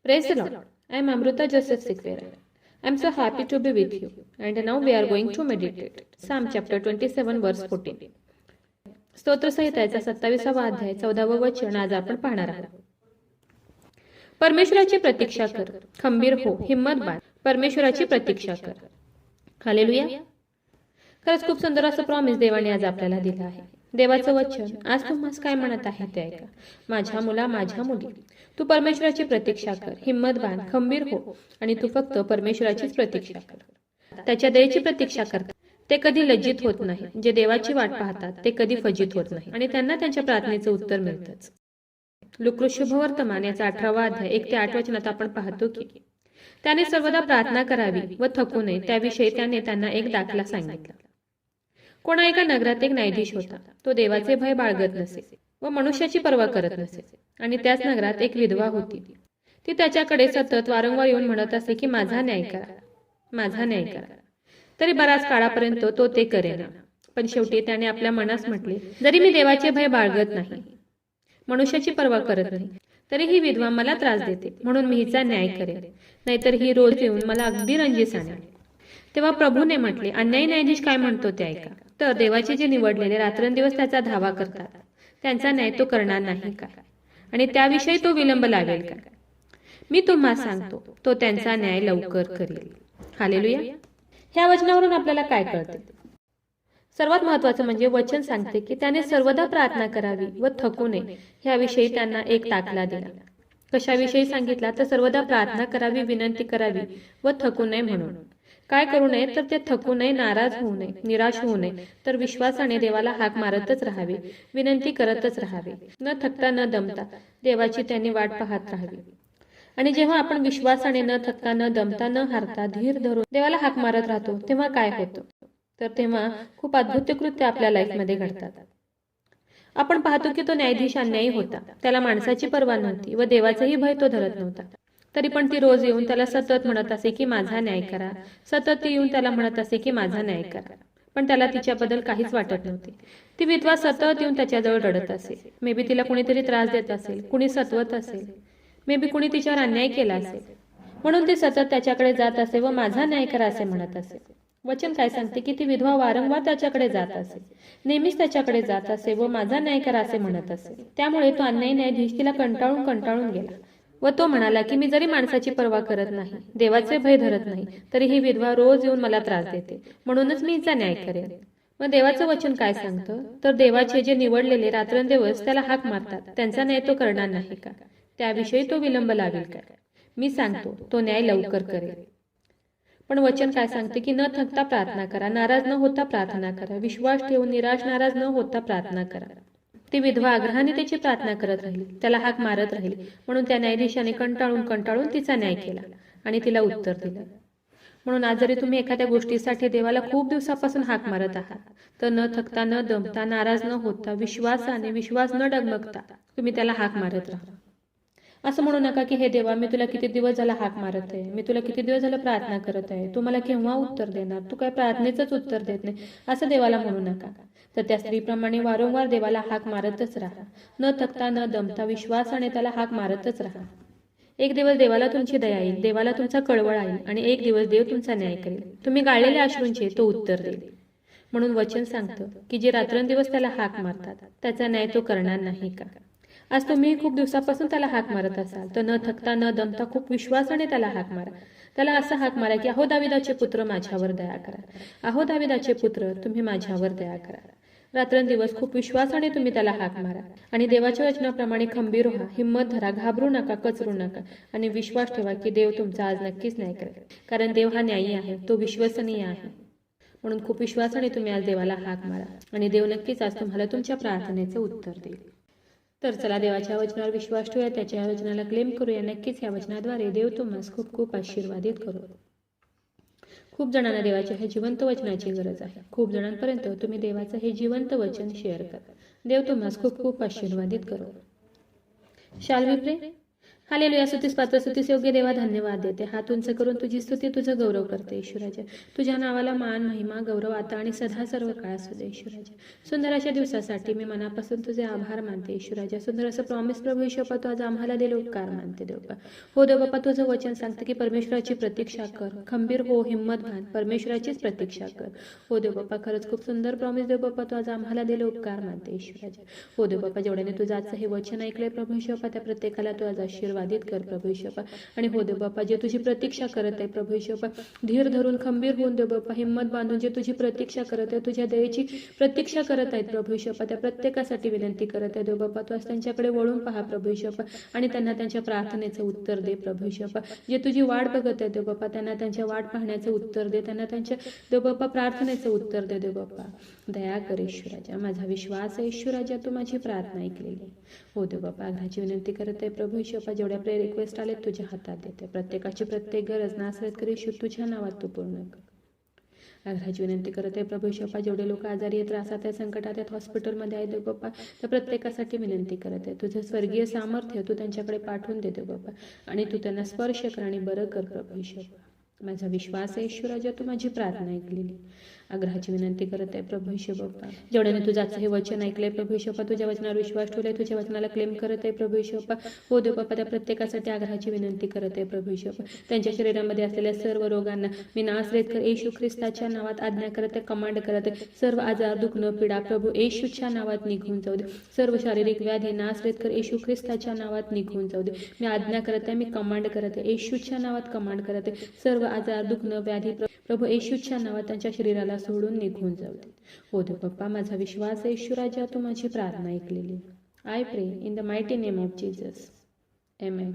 Praise the Lord. I am Amrita Joseph Sikvera. I am so happy to be with you. And now we are going to meditate. Psalm chapter 27 verse 14. स्तोत्रसंहितेचा 27वा अध्याय 14वे वचन आज आपण पाहणार आहोत. परमेश्वराची प्रतीक्षा कर, खंबीर हो, हिम्मत बांध, परमेश्वराची प्रतीक्षा कर. हालेलुया. खरंच खूप सुंदर असं प्रॉमिस देवाने आज आपल्याला दिलं आहे. देवाचं वचन आज तुम्हाला काय म्हणत आहे ते ऐका. माझ्या मुला, माझ्या मुली, तू परमेश्वराची प्रतीक्षा कर, हिम्मत बांध, खंबीर हो आणि तू फक्त परमेश्वराचीच प्रतीक्षा कर. त्याच्या दयेची प्रतीक्षा करतात ते कधी लज्जित होत नाही. जे देवाची वाट पाहतात ते कधी फजित होत नाही आणि त्यांना त्यांच्या प्रार्थनेचं उत्तर मिळतंच. लुका शुभवर्तमान याचा 18वा अध्याय 1 ते 8 वचनात आपण पाहतो की त्याने सर्वदा प्रार्थना करावी व थकू नये त्याविषयी त्याने त्यांना एक दाखला सांगितला. कोणा एका नगरात एक न्यायाधीश होता. तो देवाचे भय बाळगत नसे व मनुष्याची पर्वा करत नसे. आणि त्याच नगरात एक विधवा होती. ती त्याच्याकडे सतत वारंवार येऊन म्हणत असे की माझा न्याय करा, माझा न्याय करा. तरी बराच काळापर्यंत तो ते करेना. पण शेवटी त्याने आपल्या मनास म्हटले, जरी मी देवाचे भय बाळगत नाही, मनुष्याची पर्वा करत नाही, तरी ही विधवा मला त्रास देते, म्हणून मी हिचा न्याय करेन, नाहीतर ही रोज येऊन मला अगदी रंजीस आणेल. तेव्हा प्रभूने म्हटले, अन्यायी न्यायाधीश काय म्हणतो ते ऐका. तर देवाचे जे निवडलेले रात्रंदिवस त्याचा धावा करतात, त्यांचा न्याय तो करणार नाही का? आणि त्याविषयी तो विलंब लावेल का? मी तुम्हाला सांगतो, तो त्यांचा न्याय लवकर करेल. हालेलुया. ह्या वचनावरून आपल्याला काय कळते? सर्वात महत्वाचं म्हणजे वचन सांगते की त्याने सर्वदा प्रार्थना करावी व थकू नये. ह्याविषयी त्यांना एक दाखला दिला. कशाविषयी सांगितला? तर सर्वदा प्रार्थना करावी, विनंती करावी व थकू नये म्हणून. काय करू नये? तर ते थकू नये, नाराज होऊ नये, निराश होऊ नये, तर विश्वासाने देवाला हाक मारतच राहावे, विनंती करतच राहावे, न थकता न दमता देवाची त्यांनी वाट पाहत राहावी. आणि जेव्हा आपण विश्वासाने न थकता न दमता न हारता धीर धरून देवाला हाक मारत राहतो तेव्हा काय होतं? तर तेव्हा खूप अद्भुत कृत्य आपल्या लाईफमध्ये घडतात. आपण पाहतो की तो न्यायाधीश अन्यायी होता. त्याला माणसाची पर्वा नव्हती व देवाचाही भय तो धरत नव्हता. तरी पण ती रोज येऊन त्याला सतत म्हणत असे की माझा न्याय करा. सतत ती येऊन त्याला म्हणत असे की माझा न्याय करा. पण त्याला तिच्याबद्दल काहीच वाटत नव्हते. ती विधवा सतत येऊन त्याच्याजवळ रडत असे. मे बी तिला कुणीतरी त्रास देत असेल, कुणी सतवत असेल, मे बी कुणी तिच्यावर अन्याय केला असेल, म्हणून ती सतत त्याच्याकडे जात असे व माझा न्याय करा असे म्हणत असे. वचन काय सांगते की ती विधवा वारंवार त्याच्याकडे जात असे, नेहमीच त्याच्याकडे जात असे व माझा न्याय करा असे म्हणत असे. त्यामुळे तो अन्यायी न्यायाधीश तिला कंटाळून गेला व तो म्हणाला की मी जरी माणसाची पर्वा करत नाही, देवाचे भय धरत नाही, तरी ही विधवा रोज येऊन मला त्रास देते, म्हणूनच मी हिचा न्याय करेन. मग देवाचं वचन काय सांगतं? तर देवाचे जे निवडलेले रात्रंदिवस त्याला हाक मारतात, त्यांचा न्याय तो करणार नाही का? त्याविषयी तो विलंब लावेल का? मी सांगतो, तो न्याय लवकर करेल. पण वचन काय सांगते की न थकता प्रार्थना करा, नाराज न होता प्रार्थना करा, विश्वास ठेवून निराश नाराज न होता प्रार्थना करा. ती विधवा आग्रहाने त्याची प्रार्थना करत राहिली, त्याला हाक मारत राहिली, म्हणून त्या न्यायाधीशाने कंटाळून तिचा न्याय केला आणि तिला उत्तर दिलं. म्हणून आज जरी तुम्ही एखाद्या गोष्टीसाठी देवाला खूप दिवसापासून हाक मारत आहात, तर न थकता न दमता, नाराज न होता, विश्वास न डगमगता तुम्ही त्याला हाक मारत राहा. असं म्हणू नका की हे देवा, मी तुला किती दिवस झाला हाक मारत आहे, मी तुला किती दिवस झालं प्रार्थना करत आहे, तू मला केव्हा उत्तर देणार, तू काय प्रार्थनेचंच उत्तर देत नाही, असं देवाला म्हणू नका. तर त्या स्त्रीप्रमाणे वारंवार देवाला हाक मारतच राहा, न थकता न दमता विश्वासाने त्याला हाक मारतच राहा. एक दिवस देवाला तुमची दया येईल, देवाला तुमचा कळवळ येईल आणि एक दिवस देव तुमचा न्याय करेल. तुम्ही गाळलेल्या अश्रूंचे तो उत्तर देईल. म्हणून वचन सांगतं की जे रात्रंदिवस त्याला हाक मारतात त्याचा न्याय तो करणार नाही का? आज तुम्ही खूप दिवसापासून त्याला हाक मारत असाल, तर न थकता न दमता खूप विश्वासाने त्याला हाक मारा. त्याला असं हाक मारा की अहो दाविदाचे पुत्र, माझ्यावर दया करा. अहो दाविदाचे पुत्र, तुम्ही माझ्यावर दया करा. रात्रंदिवस खूप विश्वासाने तुम्ही त्याला हाक मारा आणि देवाच्या वचनाप्रमाणे खंबीर व्हा, हिम्मत धरा, घाबरू नका, कचरू नका आणि विश्वास ठेवा की देव तुमचा आज नक्कीच न्याय करेल. कारण देव हा न्यायी आहे, तो विश्वसनीय आहे. म्हणून खूप विश्वासाने तुम्ही आज देवाला हाक मारा आणि देव नक्कीच आज तुम्हाला तुमच्या प्रार्थनेचं उत्तर देईल. तर चला देवाच्या वचनावर विश्वास ठेवूया, त्याच्या वचनाला क्लेम करूया. नक्कीच या वचनाद्वारे देव तुम्हाला खूप खूप आशीर्वादित करू. खूप जणांना देवाच्या हे जिवंत वचनाची गरज आहे. खूप जणांपर्यंत तुम्ही देवाचं हे जिवंत वचन शेअर करा. देव तुम्हाला खूप खूप आशीर्वादित करू. शाल वी प्रे? हालेलुया. स्तुतीस पात्र, स्तुतीस योग्य देवा, धन्यवाद देते. हात उंच करून तुझी स्तुती, तुझं गौरव करते ईश्वराच्या. तुझ्या नावाला मान, महिमा, गौरव आता आणि सदा सर्व काळ असू दे ईश्वराच्या. सुंदर अशा दिवसासाठी मी मनापासून तुझे आभार मानते ईश्वराच्या. सुंदर असं प्रॉमिस प्रभू ईश्वर तू आज आम्हाला दिले उपकार मानते देव बाप्पा. हो देव बाप्पा, तुझं वचन सांगते की परमेश्वराची प्रतीक्षा कर, खंबीर हो, हिंमत बांध, परमेश्वराचीच प्रतीक्षा कर. हो देव बाप्पा, खरंच खूप सुंदर प्रॉमिस देव बाप्पा तू आज आम्हाला दिले उपकार मानते ईश्वराच्या. हो देव बाप्पा, जेवढ्याने तुझं आजचं हे वचन ऐकलंय प्रभू ईश्वर त्या प्रत्येकाला तू आज आशीर्वादित कर प्रभू ईश्वर. आणि हो देव बाप्पा, जे तुझी प्रतीक्षा करत आहे प्रभू ईश्वर, धीर धरून खंबीर होऊन देव बाप्पा, हिंमत बांधून जे तुझी प्रतीक्षा करत आहे, तुझ्या दयेची प्रतीक्षा करत आहेत प्रभू ईश्वर, त्या प्रत्येकासाठी विनंती करत आहे देव बाप्पा, तू आज त्यांच्याकडे वळून पहा प्रभू ईश्वर आणि त्यांना त्यांच्या प्रार्थनेचं उत्तर दे प्रभू ईश्वर. जे तुझी वाट बघत आहे देव बाप्पा, त्यांना त्यांच्या वाट पाहण्याचं उत्तर दे, त्यांना त्यांच्या देव बाप्पा प्रार्थनेचं उत्तर दे देव बाप्पा. दया कर ईश्वराच्या. माझा विश्वास आहे ईश्वराच्या, तू माझी प्रार्थना ऐकलेली. हो देव बाप्पा, आग्रहाची विनंती करत आहे प्रभू ईश्वर, जेवढ्या प्रेयर रिक्वेस्ट आले तुझ्या हातात देते. प्रत्येकाची प्रत्येक गरज नासरत कर ईश्वर, तुझ्या नावात तू पूर्ण कर. आग्रहाची विनंती करत आहे प्रभू ईश्वर, जेवढे लोक आजारी आहेत, त्रासात आहेत, संकटात आहेत, हॉस्पिटलमध्ये आहेत देव बाप्पा, त्या प्रत्येकासाठी विनंती करत आहे. तुझं स्वर्गीय सामर्थ्य तू त्यांच्याकडे पाठवून दे देव बाप्पा आणि तू त्यांना स्पर्श कर आणि बरं कर प्रभू ईश्वर. माझा विश्वास आहे ईश्वराच्या, तू माझी प्रार्थना ऐकलेली. आग्रहाची विनंती करत आहे प्रभू ईश्वर बाप्पा, जेवढ्याने तुझं हे वचन ऐकलंय प्रभू ईश्वर, तुझ्या वचनावर विश्वास ठेवलाय, तुझ्या वचनाला क्लेम करत आहे प्रभू ईश्वर. हो देव बाप्पा, त्या प्रत्येकासाठी आग्रहाची विनंती करत आहे प्रभू ईश्वर. त्यांच्या शरीरामध्ये असलेल्या सर्व रोगांना मी नासरेतकर येशू ख्रिस्ताच्या नावात आज्ञा करत आहे, कमांड करत आहे. सर्व आजार, दुखणं, पीडा प्रभू येशूच्या नावात निघून जाऊ दे. सर्व शारीरिक व्याधी नासरेतकर येशू ख्रिस्ताच्या नावात निघून जाऊ दे. मी आज्ञा करत आहे, मी कमांड करत आहे, येशूच्या नावात कमांड करत आहे. सर्व आजार, दुखणं, व्याधी प्रभू येशूच्या नावात त्यांच्या शरीराला सोडून निघून जाऊ दे. हो देव बाप्पा, माझा विश्वास आहे ईश्वराच्या, तू माझी प्रार्थना ऐकलेली. आय प्रे in the mighty name of Jesus. Amen.